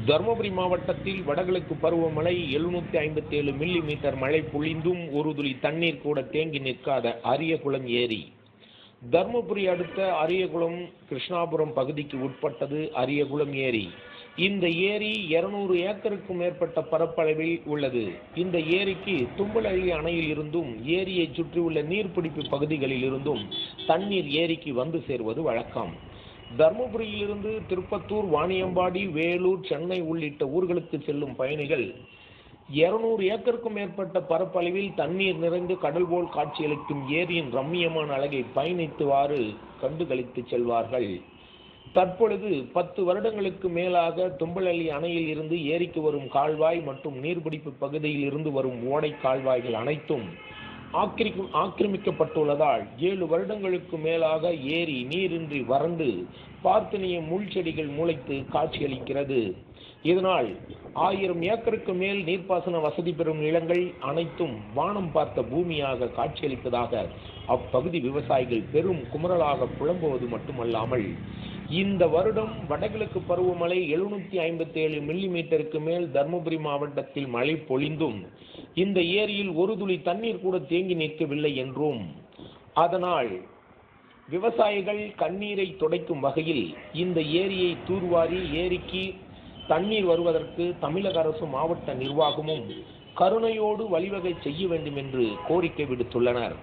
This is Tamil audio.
தருமபுரி மாவட்டத்தில் வடகிழக்கு பருவமழை 757 மில்லிமீட்டர் மழை பொழிந்தும் ஒரு துளி தண்ணீர் கூட தேங்கி நிற்காத அரியகுளம் ஏரி. தருமபுரி அடுத்த அரியகுளம் கிருஷ்ணாபுரம் பகுதிக்கு உட்பட்டது அரியகுளம் ஏரி. இந்த ஏரி 200 ஏக்கருக்கும் மேற்பட்ட பரப்பளவில் உள்ளது. இந்த ஏரிக்கு தும்பலஅள்ளி அணையில் இருந்தும் ஏரியை சுற்றியுள்ள நீர்பிடிப்பு பகுதிகளில் இருந்தும் தண்ணீர் ஏரிக்கு வந்து சேர்வது வழக்கம். தருமபுரியிலிருந்து திருப்பத்தூர், வாணியம்பாடி, வேலூர், சென்னை உள்ளிட்ட ஊர்களுக்கு செல்லும் பயணிகள் 200 ஏக்கருக்கும் மேற்பட்ட பரப்பளவில் தண்ணீர் நிறைந்து கடல் போல் காட்சியளிக்கும் ஏரியின் ரம்மியமான அழகை பயணித்துவாறு கண்டுகளித்து செல்வார்கள். தற்பொழுது 10 வருடங்களுக்கு மேலாக தும்பலஅள்ளி அணையில் இருந்து ஏரிக்கு வரும் கால்வாய் மற்றும் நீர்பிடிப்பு பகுதியில் இருந்து வரும் ஓடை கால்வாய்கள் அனைத்தும் ஆக்கிரமிக்கப்பட்டுள்ளதால் 7 வருடங்களுக்கு மேலாக ஏரி நீரின்றி வறண்டு பார்த்தினிய முள் செடிகள் முளைத்து காட்சியளிக்கிறது. இதனால் 1000 ஏக்கருக்கு மேல் நீர்ப்பாசன வசதி பெறும் நிலங்கள் அனைத்தும் வானம் பார்த்த பூமியாக காட்சியளிப்பதாக அப்பகுதி விவசாயிகள் பெரும் குமுறலாக புலம்புவது மட்டுமல்லாமல், இந்த வருடம் வடகிழக்கு பருவமழை 757 மில்லிமீட்டருக்கு மேல் தருமபுரி மாவட்டத்தில் மழை பொழிந்தும் இந்த ஏரியில் ஒரு துளி தண்ணீர் கூட தேங்கி நிற்கவில்லை என்றும், அதனால் விவசாயிகள் கண்ணீரை துடைக்கும் வகையில் இந்த ஏரியை தூர்வாரி ஏரிக்கு தண்ணீர் வருவதற்கு தமிழக அரசும் மாவட்ட நிர்வாகமும் கருணையோடு வழிவகை செய்ய வேண்டும் என்று கோரிக்கை விடுத்துள்ளனர்.